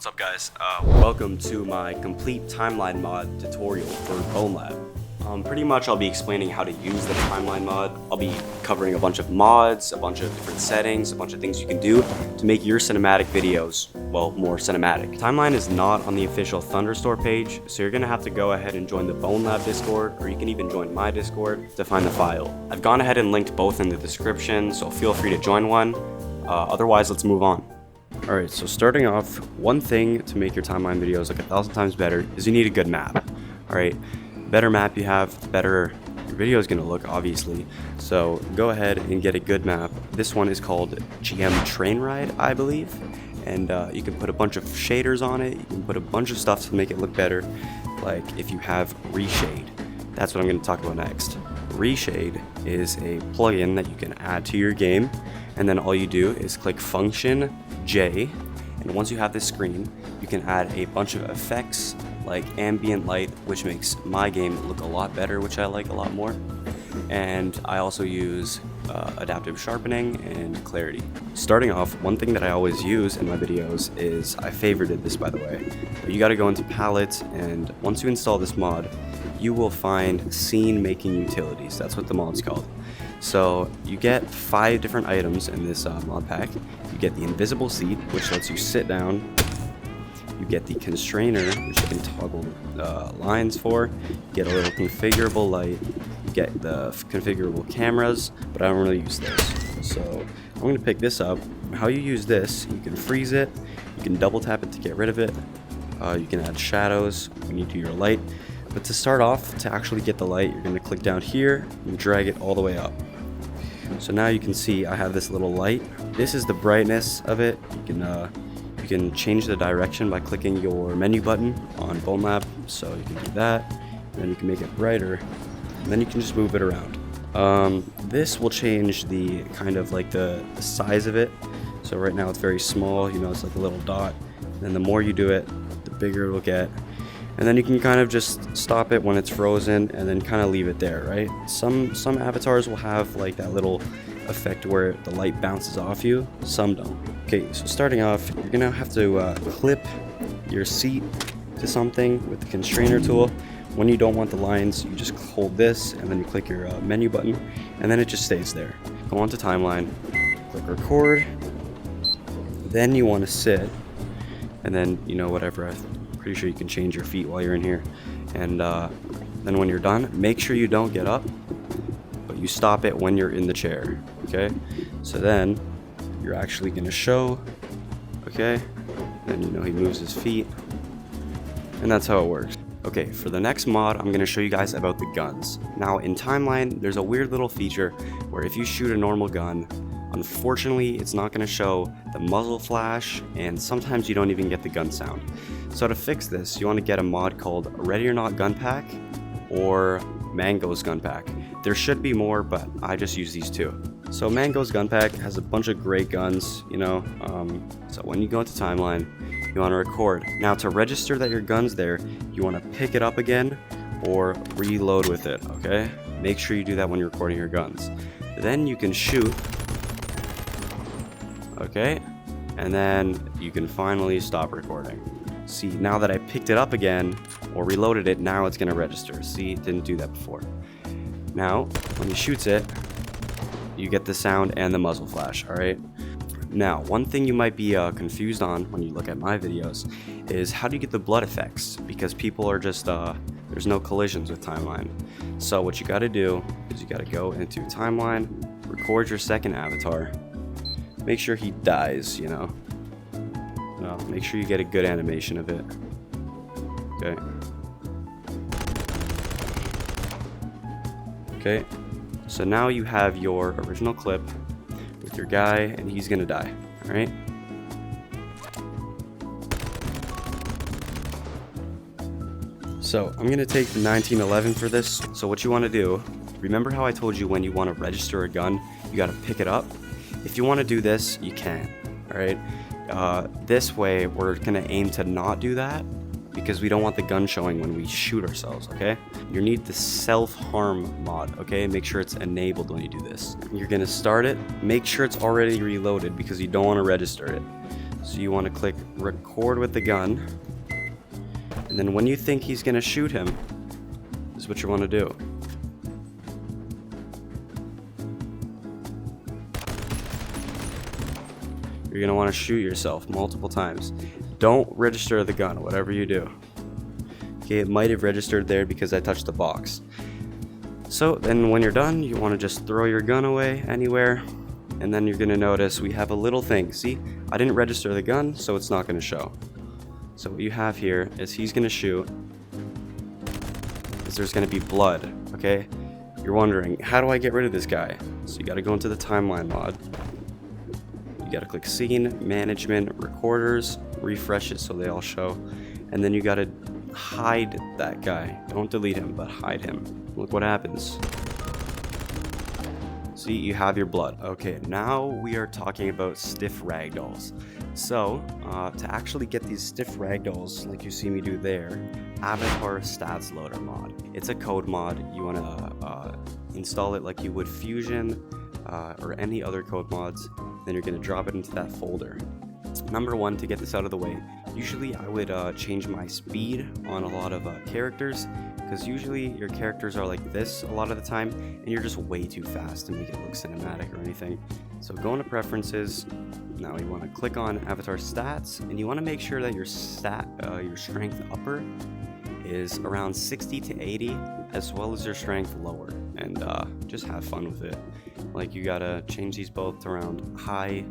What's up, guys? Welcome to my complete timeline mod tutorial for Bonelab. Pretty much I'll be explaining how to use the timeline mod. I'll be covering a bunch of mods, a bunch of different settings, a bunch of things you can do to make your cinematic videos, well, more cinematic. Timeline is not on the official Thunderstore page, so you're gonna have to go ahead and join the Bonelab Discord, or you can even join my Discord to find the file. I've gone ahead and linked both in the description, so feel free to join one. Otherwise, let's move on. Alright, so starting off, one thing to make your timeline videos look 1,000 times better is you need a good map. Alright, better map you have, the better your video is going to look, obviously. So go ahead and get a good map. This one is called GM Train Ride, I believe. And you can put a bunch of shaders on it, you can put a bunch of stuff to make it look better. Like if you have Reshade, that's what I'm going to talk about next. Reshade is a plugin that you can add to your game, and then all you do is click Function J, and once you have this screen, you can add a bunch of effects like ambient light, which makes my game look a lot better, which I like a lot more. And I also use adaptive sharpening and clarity. Starting off, one thing that I always use in my videos is, I favorited this by the way, but you gotta go into palette, and once you install this mod, you will find scene making utilities. That's what the mod's called. So you get 5 different items in this mod pack. You get the invisible seat, which lets you sit down. You get the constrainer, which you can toggle lines for. You get a little configurable light. You get the configurable cameras, but I don't really use those. So I'm going to pick this up. How you use this, you can freeze it. You can double tap it to get rid of it. You can add shadows when you do your light. But to start off, to actually get the light, you're going to click down here and drag it all the way up. So now you can see I have this little light. This is the brightness of it. You can change the direction by clicking your menu button on Bonelab. So you can do that, and then you can make it brighter, and then you can just move it around. This will change the kind of like the size of it. So right now it's very small, you know, it's like a little dot. And the more you do it, the bigger it will get. And then you can kind of just stop it when it's frozen and then kind of leave it there, right? Some avatars will have like that little effect where the light bounces off you, some don't. Okay, so starting off, you're gonna have to clip your seat to something with the constrainer tool. When you don't want the lines, you just hold this and then you click your menu button, and then it just stays there. Go on to timeline, click record, then you want to sit, and then, you know, whatever, I'm pretty sure you can change your feet while you're in here. And then when you're done, make sure you don't get up, but you stop it when you're in the chair, okay? So then you're actually gonna show, okay? Then, you know, he moves his feet, and that's how it works. Okay, for the next mod, I'm gonna show you guys about the guns. Now in Timeline, there's a weird little feature where if you shoot a normal gun, unfortunately, it's not gonna show the muzzle flash, and sometimes you don't even get the gun sound. So to fix this, you wanna get a mod called Ready or Not Gun Pack or Mango's Gun Pack. There should be more, but I just use these two. So Mango's Gun Pack has a bunch of great guns, you know, so when you go into Timeline, you want to record. Now to register that your gun's there, you want to pick it up again or reload with it, okay? Make sure you do that when you're recording your guns. Then you can shoot, okay? And then you can finally stop recording. See, now that I picked it up again or reloaded it, now it's going to register. See, it didn't do that before. Now, when he shoots it, you get the sound and the muzzle flash, alright? Now, one thing you might be confused on when you look at my videos is how do you get the blood effects? Because people are just, there's no collisions with Timeline. So what you gotta do is you gotta go into Timeline, record your second avatar, make sure he dies, you know. Make sure you get a good animation of it. Okay. Okay. So now you have your original clip with your guy, and he's gonna die, alright? So I'm gonna take the 1911 for this. So what you wanna do, remember how I told you when you wanna register a gun, you gotta pick it up? If you wanna do this, you can, alright? This way, we're gonna aim to not do that, because we don't want the gun showing when we shoot ourselves, okay? You need the self-harm mod, okay? Make sure it's enabled when you do this. You're gonna start it, make sure it's already reloaded because you don't want to register it. So you want to click record with the gun, and then when you think he's gonna shoot him, this is what you want to do. You're gonna want to shoot yourself multiple times. Don't register the gun, whatever you do. Okay, it might have registered there because I touched the box. So then when you're done, you want to just throw your gun away anywhere, and then you're gonna notice we have a little thing. See, I didn't register the gun, so it's not gonna show. So what you have here is he's gonna shoot, is there's gonna be blood, okay? You're wondering, how do I get rid of this guy? So you gotta go into the timeline mod. You gotta click scene, management, recorders, refresh it so they all show, and then you gotta hide that guy. Don't delete him, but hide him. Look what happens. See, you have your blood. Okay, now we are talking about stiff ragdolls. So, to actually get these stiff ragdolls, like you see me do there, Avatar Stats Loader mod. It's a code mod. You wanna install it like you would Fusion or any other code mods. Then you're gonna drop it into that folder. Number one, to get this out of the way, usually I would change my speed on a lot of characters, because usually your characters are like this a lot of the time, and you're just way too fast to make it look cinematic or anything. So go into preferences. Now you want to click on Avatar Stats, and you want to make sure that your strength upper is around 60 to 80, as well as your strength lower, and just have fun with it. Like, you gotta change these both to around high,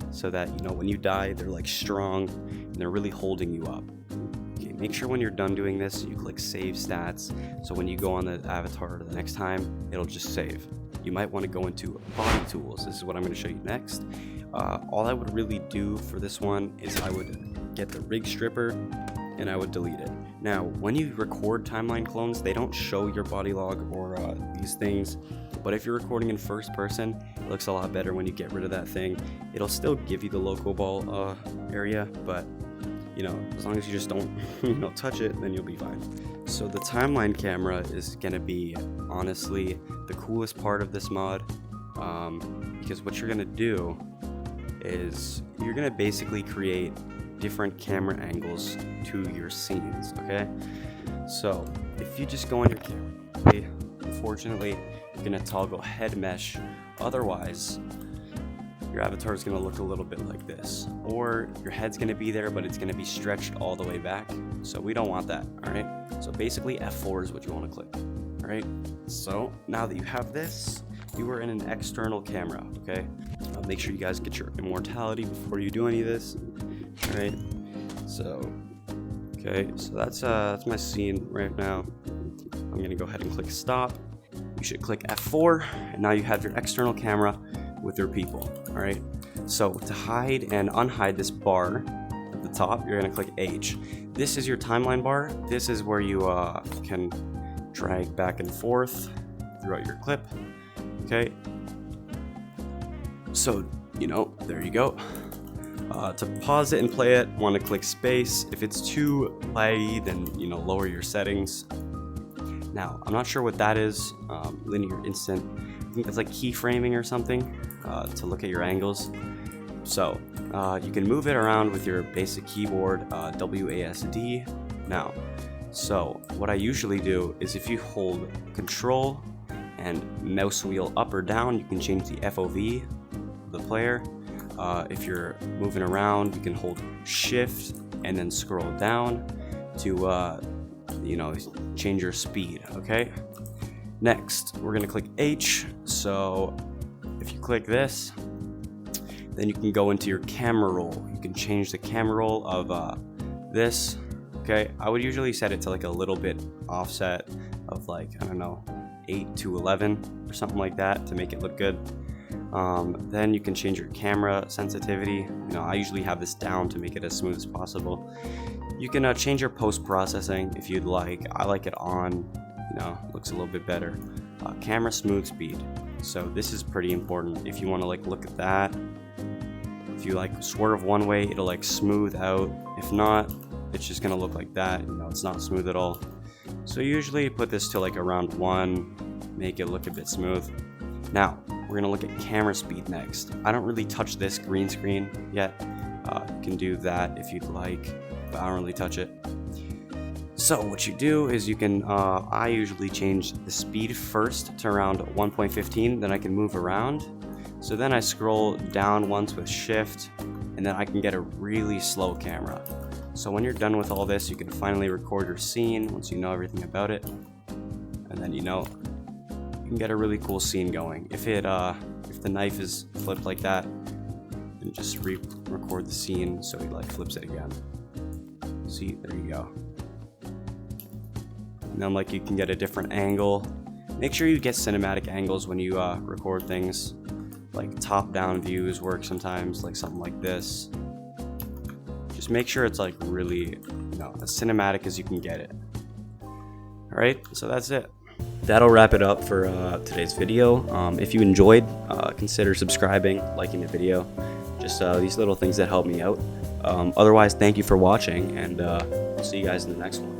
so that, you know, when you die, they're like strong and they're really holding you up. Okay, make sure when you're done doing this, you click save stats, so when you go on the avatar the next time, it'll just save. You might want to go into body tools. This is what I'm going to show you next. All I would really do for this one is I would get the rig stripper and I would delete it. Now, when you record timeline clones, they don't show your body log or these things, but if you're recording in first person, it looks a lot better when you get rid of that thing. It'll still give you the local ball area, but you know, as long as you just don't touch it, then you'll be fine. So the timeline camera is gonna be honestly the coolest part of this mod, because what you're gonna do is you're gonna basically create different camera angles to your scenes, okay? So if you just go on your camera, okay, unfortunately you're gonna toggle head mesh, otherwise your avatar is gonna look a little bit like this, or your head's gonna be there but it's gonna be stretched all the way back, so we don't want that. All right, so basically F4 is what you want to click. All right, so now that you have this, you are in an external camera, okay? Make sure you guys get your immortality before you do any of this. All right, so okay, so that's my scene right now. I'm gonna go ahead and click stop. You should click F4, and now you have your external camera with your people. All right, so to hide and unhide this bar at the top, you're gonna click H. This is your timeline bar. This is where you can drag back and forth throughout your clip. Okay, so you know, there you go. To pause it and play it, want to click space. If it's too laggy, then you know, lower your settings. Now, I'm not sure what that is. Linear instant. I think that's like keyframing or something to look at your angles. So you can move it around with your basic keyboard, WASD. Now, so what I usually do is if you hold Control and mouse wheel up or down, you can change the FOV of the player. If you're moving around, you can hold Shift and then scroll down to you know, change your speed. Okay, next we're gonna click H. So if you click this, then you can go into your camera roll. You can change the camera roll of this. Okay, I would usually set it to like a little bit offset of like, I don't know, 8 to 11 or something like that to make it look good. Then you can change your camera sensitivity. You know, I usually have this down to make it as smooth as possible. You can change your post-processing if you'd like. I like it on, you know, looks a little bit better. Camera smooth speed. So this is pretty important. If you want to like look at that, if you like swerve one way, it'll like smooth out. If not, it's just gonna look like that. You know, it's not smooth at all. So usually put this to like around 1, make it look a bit smooth. Now we're gonna look at camera speed next. I don't really touch this green screen yet. You can do that if you'd like, but I don't really touch it. So what you do is you can, I usually change the speed first to around 1.15, then I can move around. So then I scroll down once with shift, and then I can get a really slow camera. So when you're done with all this, you can finally record your scene once you know everything about it. And then you can get a really cool scene going. If the knife is flipped like that, then just record the scene so he like flips it again. See, there you go. And then like you can get a different angle. Make sure you get cinematic angles when you record things. Like top-down views work sometimes, like something like this. Just make sure it's like really, as cinematic as you can get it. Alright, so that's it. That'll wrap it up for today's video. If you enjoyed, consider subscribing, liking the video. Just these little things that help me out. Otherwise, thank you for watching, and I'll see you guys in the next one.